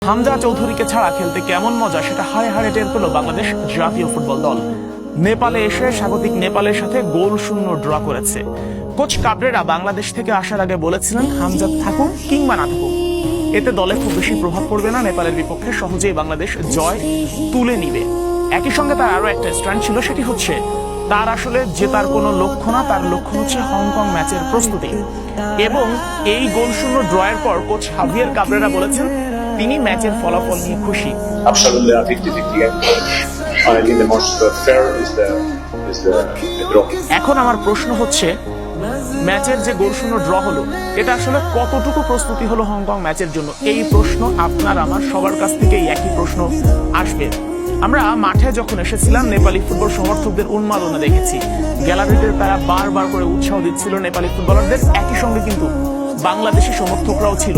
হামজা চৌধুরীকে ছাড়া খেলতে কেমন মজা সেটা হাড়ে হাড়ে টের পেল বাংলাদেশ জাতীয় ফুটবল দল। নেপালে এসে স্বাগতিক নেপালের সাথে গোল শূন্য ড্র করেছে। কোচ কাবরেরা বাংলাদেশ থেকে আসার আগে বলেছিলেন হামজা থাকুক কিংবা না থাকুক, এতে দলে খুব বেশি প্রভাব পড়বে না, নেপালের বিপক্ষে সহজেই বাংলাদেশ জয় তুলে নিবে। একই সঙ্গে তার আরো একটা স্ট্যান্ড ছিল, সেটি হচ্ছে তার আসলে জেতার কোনো লক্ষ্য না, তার লক্ষ্য হচ্ছে হংকং ম্যাচের প্রস্তুতি। এবং এই গোল শূন্য ড্রয়ের পর কোচ হাভিয়ের কাবরেরা বলেছেন তিনি ম্যাচের ফলাফল নিয়ে খুশি। Absolutely, a 50-50 game. I think the most fair is the draw. এখন আমার প্রশ্ন হচ্ছে, ম্যাচের যে গোল শূন্য ড্র হলো এটা আসলে কতটুকু প্রস্তুতি হলো হংকং ম্যাচের জন্য? এই প্রশ্ন আপনার আমার সবার কাছ থেকেই একই প্রশ্ন আসবে। আমরা মাঠে যখন এসেছিলাম নেপালি ফুটবল সমর্থকদের উন্মাদনা দেখেছি, গ্যালারিতে তারা বারবার করে উৎসাহ দিচ্ছিল নেপালি ফুটবলারদের। একই সঙ্গে কিন্তু বাংলাদেশি সমর্থকরাও ছিল,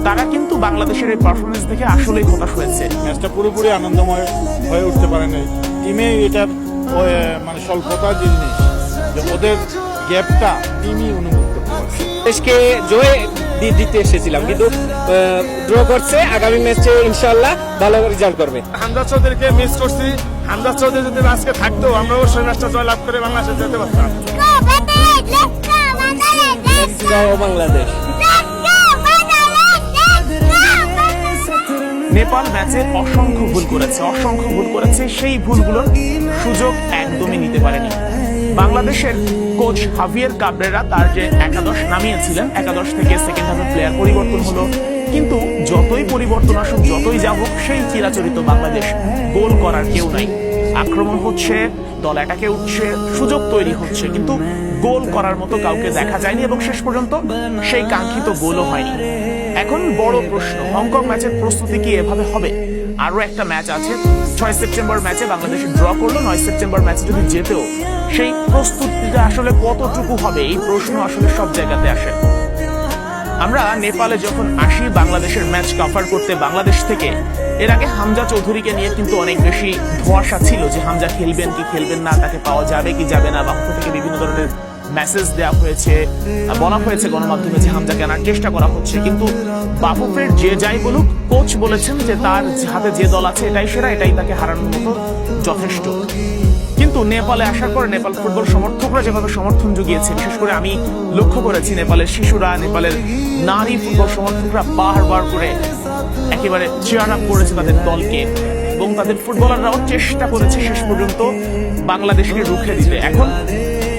তারা কিন্তু বাংলাদেশের এই পারফরমেন্স দেখে আসলেই হতাশ হয়েছে। ম্যাচটা পুরোপুরি আনন্দময় হয়ে উঠতে পারে নাই। টিমে এটার মানে স্বল্পতা জিনিস, যে ওদের গ্যাপটা টিমই অনুভব করতে পারছে। দেশকে জয় দিতে এসেছিলাম, কিন্তু ড্র করছে। আগামী ম্যাচে ইনশাআল্লাহ ভালো রেজাল্ট করবে। হামজা চৌধুরীকে মিস করছি। হামজা চৌধুরী যদি আজকে থাকতো আমরা অবশ্যই ম্যাচটা জয় লাভ করে বাংলাদেশে যেতে পারতাম। বাংলাদেশ নেপাল ম্যাচে অসংখ্য ভুল করেছে, সেই ভুলগুলোর সুযোগ একদমই নিতে পারেনি। বাংলাদেশের কোচ হাভিয়ের কাবরেরা তার যে একাদশ নামিয়েছিলেন, একাদশ থেকে সেকেন্ড হাফে প্লেয়ার পরিবর্তন হলো, কিন্তু যতই পরিবর্তন আসুক, যতই যা হোক, সেই চিরাচরিত বাংলাদেশ গোল করার কেউ নাই। আক্রমণ হচ্ছে, দল অ্যাটাকে উঠছে, সুযোগ তৈরি হচ্ছে, কিন্তু গোল করার মতো কাউকে দেখা যায়নি এবং শেষ পর্যন্ত সেই কাঙ্ক্ষিত গোলও হয়নি। এখন বড় প্রশ্ন, হংকং ম্যাচের প্রস্তুতি কি এভাবে হবে? আরো একটা ম্যাচ আছে, 6 সেপ্টেম্বর ম্যাচে বাংলাদেশ ড্র করলো, 9 সেপ্টেম্বর ম্যাচে যদি যেতেও সেই প্রস্তুতিটা আসলে কতটুকু হবে, এই প্রশ্ন আসলে সব জায়গাতে আসে। আমরা নেপালে যখন আসি বাংলাদেশের ম্যাচ কভার করতে বাংলাদেশ থেকে, এর আগে হামজা চৌধুরীকে নিয়ে কিন্তু অনেক বেশি ধোঁয়াশা ছিল যে হামজা খেলবেন কি খেলবেন না, তাকে পাওয়া যাবে কি যাবে না। বাংলা থেকে বিভিন্ন ধরনের মেসেজ দেওয়া হয়েছে, বলা হয়েছে গণমাধ্যমে যে হামজাকে আনার চেষ্টা করা হচ্ছে, কিন্তু বাফুফের যে যাই বলুক, কোচ বলেছেন যে তার হাতে যে দল আছে এটাই সেরা, এটাই তাকে হারানোর মতো যথেষ্ট। কিন্তু নেপালে আসার পর নেপাল ফুটবল সমর্থকরা যেভাবে সমর্থন জুগিয়েছে, বিশেষ করে আমি লক্ষ্য করেছি নেপালের শিশুরা, নেপালের নারী ফুটবল সমর্থকরা বারবার করে একেবারে চেয়ার আপ করেছে তাদের দলকে, এবং তাদের ফুটবলাররাও চেষ্টা করেছে শেষ পর্যন্ত বাংলাদেশকে রুখে দিতে। এখন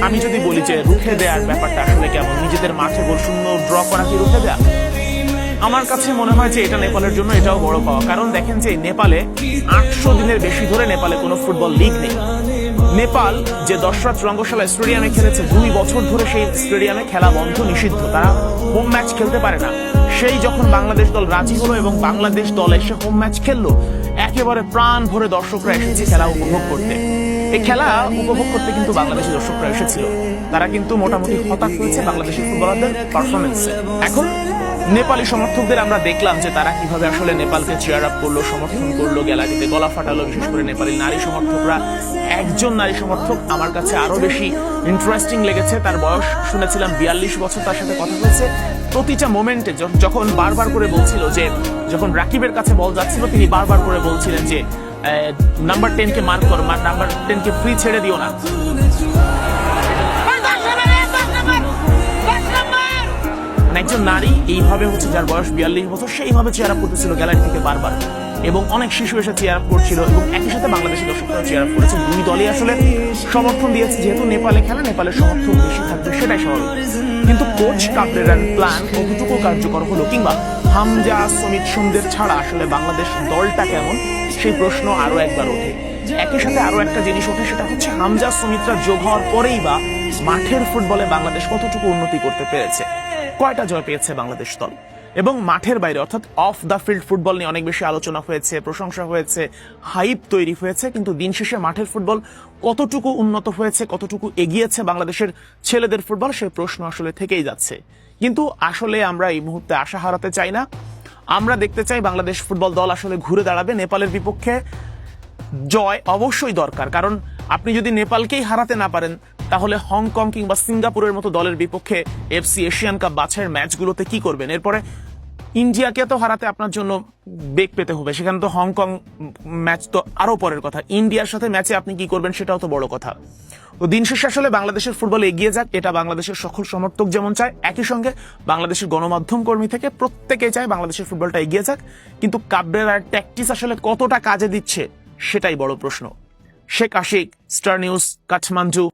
আমি যদি বলি যে রুখে দেওয়ার ব্যাপারটা আসলে কেমন, নিজেদের মাঠে গোল শূন্য ড্র করা কি রুখে দেয়া? আমার কাছে মনে হয় যে এটা নেপালের জন্য এটাও বড় পাওয়া। কারণ দেখেন যে নেপালে 800 দিনের বেশি ধরে নেপালে কোনো ফুটবল লিগ নেই। নেপাল যে দশরথ রঙ্গশালা স্টেডিয়ামে খেলেছে 2 বছর ধরে, সেই স্টেডিয়ামে খেলা বন্ধ, নিষিদ্ধ, তারা হোম ম্যাচ খেলতে পারে না। সেই যখন বাংলাদেশ দল রাজি হলো এবং বাংলাদেশ দল এসে হোম ম্যাচ খেললো, একেবারে প্রাণ ভরে দর্শকরা এসেছে খেলা উপভোগ করতে। এই খেলা উপভোগ করতে কিন্তু বাংলাদেশি দর্শকরা এসেছিল, তারা কিন্তু মোটামুটি হতাশ হয়েছে বাংলাদেশি ফুটবলারদের পারফরমেন্সে। এখন নেপালি সমর্থকদের আমরা দেখলাম যে তারা কিভাবে আসলে নেপালকে চেয়ার আপ করলো, সমর্থন করলো, গ্যালারিতে গলা ফাটালো। বিশেষ করে নেপালি নারী সমর্থকরা, একজন নারী সমর্থক আমার কাছে আরো বেশি ইন্টারেস্টিং লেগেছে, তার বয়স শুনেছিলাম 42 বছর, তার সাথে কথা হয়েছে। প্রতিটা মোমেন্টে যখন বারবার করে বলছিল যে, যখন রাকিবের কাছে বল যাচ্ছিল তিনি বারবার করে বলছিলেন যে নাম্বার 10 কে মার্ক করো, নাম্বার 10 কে ফ্রি ছেড়ে দিও না। একজন নারী এইভাবে হচ্ছে, যার বয়স 42 বছর, সেইভাবে চেয়ার আপ করতেছিল গ্যালারি থেকে বারবার, এবং অনেক শিশু এসে চেয়ার আপ করছিল, এবং একই সাথে বাংলাদেশি দর্শকরাও চেয়ার আপ করেছে। দুই দলই আসলে সমর্থন দিয়েছে, যেহেতু নেপালে খেলা, নেপালের সমর্থন বেশি থাকবে, সেটাই স্বাভাবিক। কিন্তু কোচ কাবরেরার প্ল্যান কতটুকু কার্যকর হলো, কিংবা হামজা সমিত সোমদের ছাড়া আসলে বাংলাদেশ দলটা কেমন, সেই প্রশ্ন আরো একবার ওঠে। একই সাথে আরো একটা জিনিস ওঠে, সেটা হচ্ছে হামজা সমিতরা যোগ হওয়ার পরেই বা মাঠের ফুটবলে বাংলাদেশ কতটুকু উন্নতি করতে পেরেছে, কয়টা জয় পেয়েছে বাংলাদেশ দল। এবং মাঠের বাইরে অর্থাৎ অফ দ্য ফিল্ড ফুটবল নিয়ে অনেক বেশি আলোচনা হয়েছে, প্রশংসা হয়েছে, হাইপ তৈরি হয়েছে, কিন্তু দিন শেষে মাঠের ফুটবল কতটুকু উন্নত হয়েছে, কতটুকু এগিয়েছে বাংলাদেশের ছেলেদের ফুটবল, সেই প্রশ্ন আসলে থেকেই যাচ্ছে। কিন্তু আসলে আমরা এই মুহূর্তে আশা হারাতে চাই না। আমরা দেখতে চাই বাংলাদেশ ফুটবল দল আসলে ঘুরে দাঁড়াবে। নেপালের বিপক্ষে জয় অবশ্যই দরকার, কারণ আপনি যদি নেপালকেই হারাতে না পারেন, তাহলে হংকং কিংবা সিঙ্গাপুরের মতো দলের বিপক্ষে এফসি এশিয়ান কাপ বাছাইয়ের ম্যাচগুলোতে কি করবেন? এরপরে ইন্ডিয়াকে তো হারাতে আপনার জন্য বেগ পেতে হবে, সেখানে তো হংকং ম্যাচ তো আরো পরের কথা, ইন্ডিয়ার সাথে ম্যাচে আপনি কি করবেন সেটাও তো বড় কথা। তো দিন শেষে আসলে বাংলাদেশের ফুটবল এগিয়ে যাক, এটা বাংলাদেশের সকল সমর্থক যেমন চায়, একই সঙ্গে বাংলাদেশের গণমাধ্যম কর্মী থেকে প্রত্যেকেই চায় বাংলাদেশের ফুটবলটা এগিয়ে যাক। কিন্তু কাবরেরার ট্যাকটিস আসলে কতটা কাজে দিচ্ছে সেটাই বড় প্রশ্ন। Sheikh Ashik, Star News, Kathmandu.